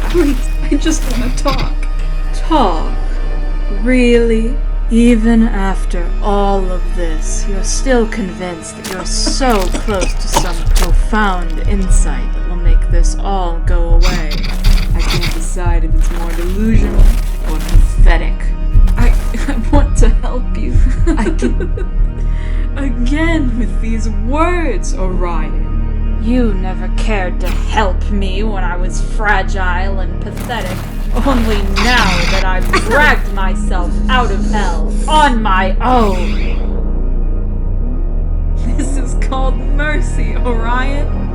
Please, I just want to talk. Talk? Really? Even after all of this, you're still convinced that you're so close to some profound insight that will make this all go away. I can't decide if it's more delusional or pathetic. I want to help you. Again with these words, Orion. You never cared to help me when I was fragile and pathetic. Only now that I've dragged myself out of hell on my own. This is called mercy, Orion.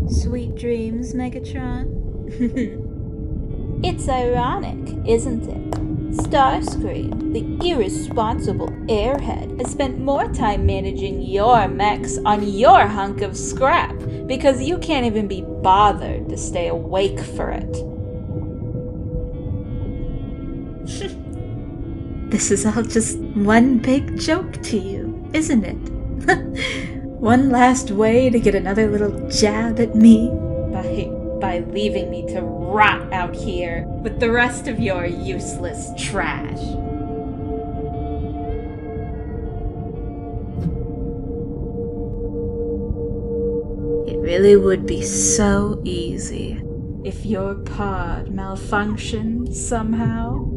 Sweet dreams, Megatron. It's ironic, isn't it? Starscream, the irresponsible airhead, has spent more time managing your mechs on your hunk of scrap because you can't even be bothered to stay awake for it. This is all just one big joke to you, isn't it? One last way to get another little jab at me by leaving me to rot out here with the rest of your useless trash. It really would be so easy if your pod malfunctioned somehow.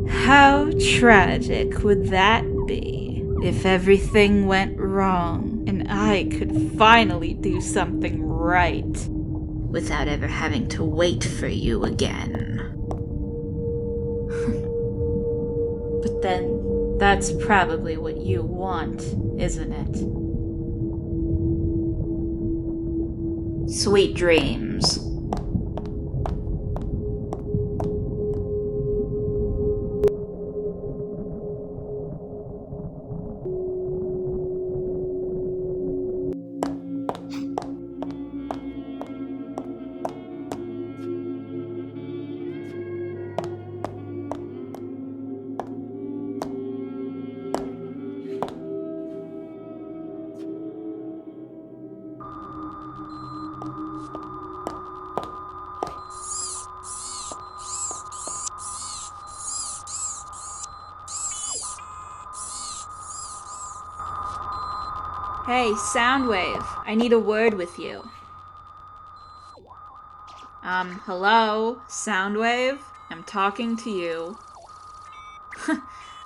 How tragic would that be? If everything went wrong and I could finally do something right without ever having to wait for you again. But then that's probably what you want, isn't it? Sweet dreams. Hey, Soundwave, I need a word with you. Hello, Soundwave? I'm talking to you.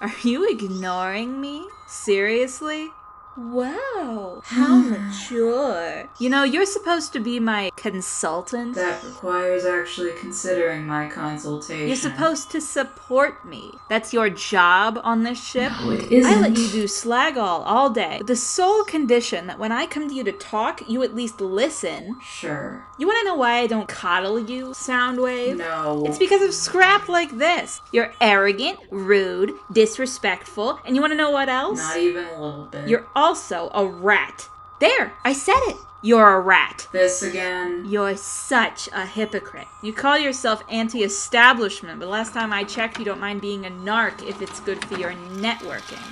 Are you ignoring me? Seriously? Wow, how mature. You know, you're supposed to be my consultant. That requires actually considering my consultation. You're supposed to support me. That's your job on this ship. No, it isn't. I let you do slag all day, with the sole condition that when I come to you to talk, you at least listen. Sure. You want to know why I don't coddle you, Soundwave? No. It's because of scrap like this. You're arrogant, rude, disrespectful, and you want to know what else? Not even a little bit. You're also a rat. There, I said it. You're a rat. This again? You're such a hypocrite. You call yourself anti-establishment, but last time I checked, you don't mind being a narc if it's good for your networking.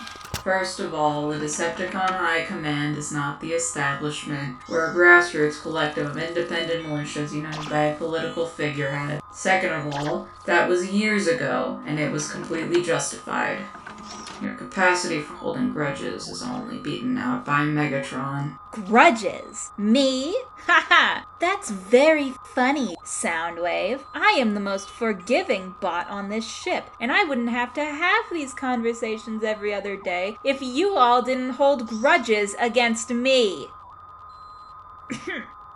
First of all, the Decepticon High Command is not the establishment. We're a grassroots collective of independent militias united by a political figurehead. Second of all, that was years ago, and it was completely justified. Your capacity for holding grudges is only beaten out by Megatron. Grudges? Me? Haha! That's very funny, Soundwave. I am the most forgiving bot on this ship, and I wouldn't have to have these conversations every other day if you all didn't hold grudges against me.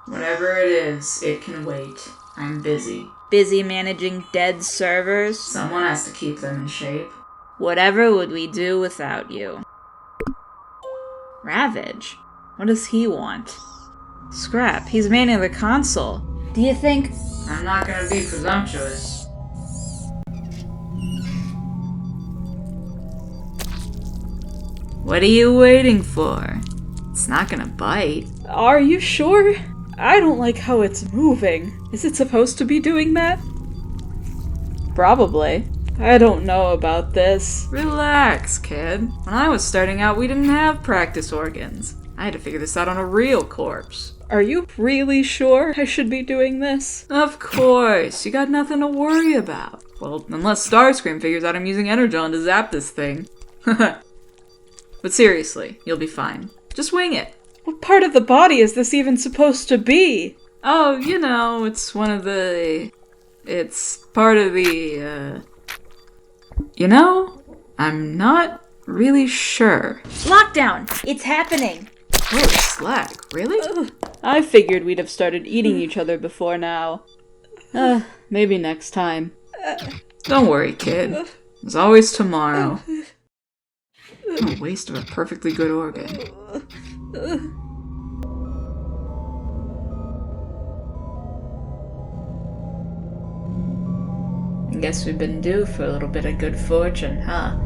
Whatever it is, it can wait. I'm busy. Busy managing dead servers? Someone has to keep them in shape. Whatever would we do without you? Ravage? What does he want? Scrap, he's manning the console. Do you think... I'm not gonna be presumptuous. What are you waiting for? It's not gonna bite. Are you sure? I don't like how it's moving. Is it supposed to be doing that? Probably. I don't know about this. Relax, kid. When I was starting out, we didn't have practice organs. I had to figure this out on a real corpse. Are you really sure I should be doing this? Of course, you got nothing to worry about. Well, unless Starscream figures out I'm using Energon to zap this thing. But seriously, you'll be fine. Just wing it. What part of the body is this even supposed to be? Oh, you know, it's one of the... It's part of the, You know, I'm not really sure. Lockdown! It's happening! Holy slack, really? I figured we'd have started eating each other before now. Maybe next time. Don't worry, kid. There's always tomorrow. What a waste of a perfectly good organ. I guess we've been due for a little bit of good fortune, huh?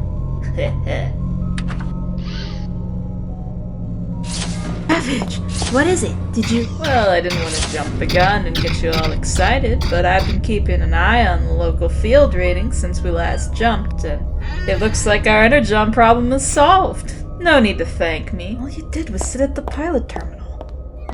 Ravage! What is it? Did you... Well, I didn't want to jump the gun and get you all excited, but I've been keeping an eye on the local field readings since we last jumped, and it looks like our Energon problem is solved. No need to thank me. All you did was sit at the pilot terminal.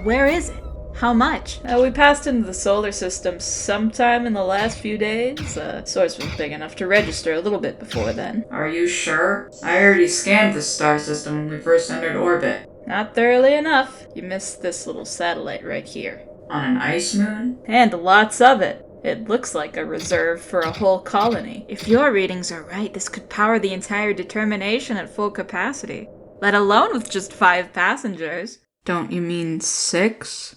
Where is it? How much? We passed into the solar system sometime in the last few days. Source was big enough to register a little bit before then. Are you sure? I already scanned the star system when we first entered orbit. Not thoroughly enough. You missed this little satellite right here. On an ice moon? And lots of it. It looks like a reserve for a whole colony. If your readings are right, this could power the entire determination at full capacity. Let alone with just 5 passengers. Don't you mean 6?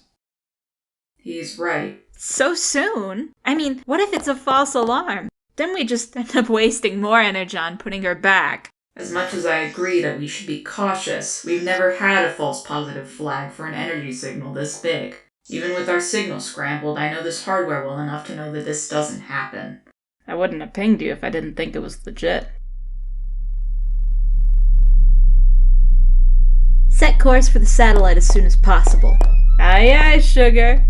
He's right. So soon? I mean, what if it's a false alarm? Then we just end up wasting more Energon putting her back. As much as I agree that we should be cautious, we've never had a false positive flag for an energy signal this big. Even with our signal scrambled, I know this hardware well enough to know that this doesn't happen. I wouldn't have pinged you if I didn't think it was legit. Set course for the satellite as soon as possible. Aye aye, sugar.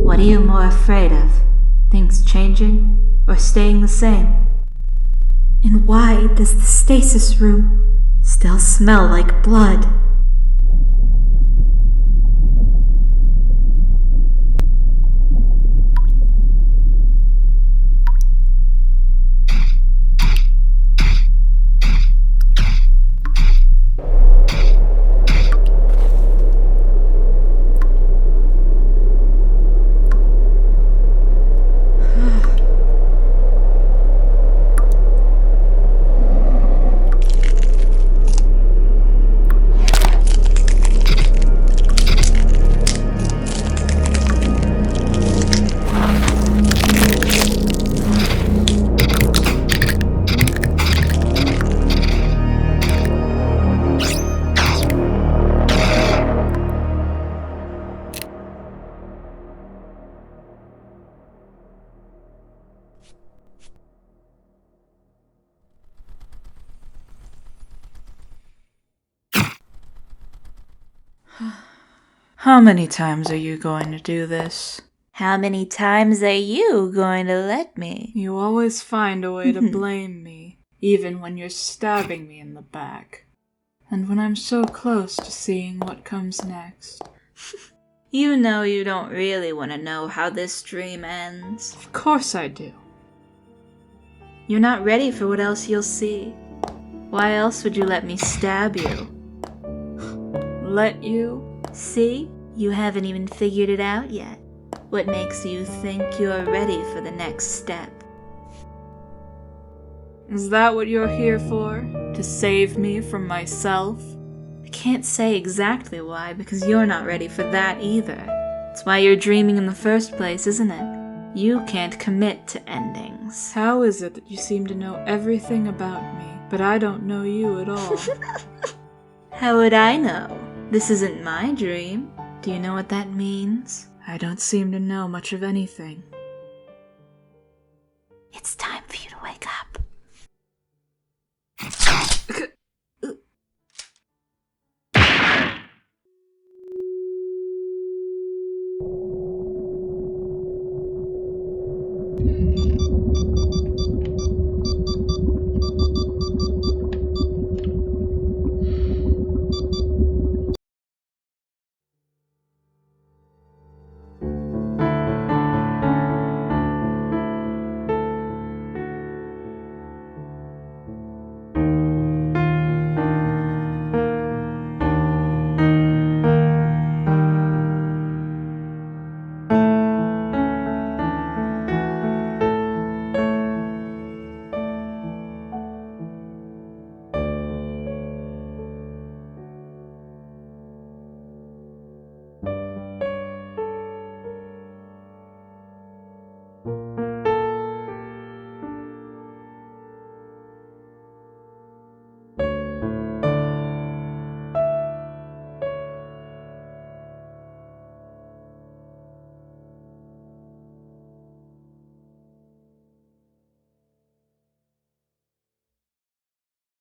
What are you more afraid of? Things changing or staying the same? And why does the stasis room still smell like blood? How many times are you going to do this? How many times are you going to let me? You always find a way to blame me, even when you're stabbing me in the back. And when I'm so close to seeing what comes next. You know you don't really want to know how this dream ends. Of course I do. You're not ready for what else you'll see. Why else would you let me stab you? Let you? See? You haven't even figured it out yet. What makes you think you're ready for the next step? Is that what you're here for? To save me from myself? I can't say exactly why, because you're not ready for that either. It's why you're dreaming in the first place, isn't it? You can't commit to endings. How is it that you seem to know everything about me, but I don't know you at all? How would I know? This isn't my dream. Do you know what that means? I don't seem to know much of anything. It's time for you to wake up.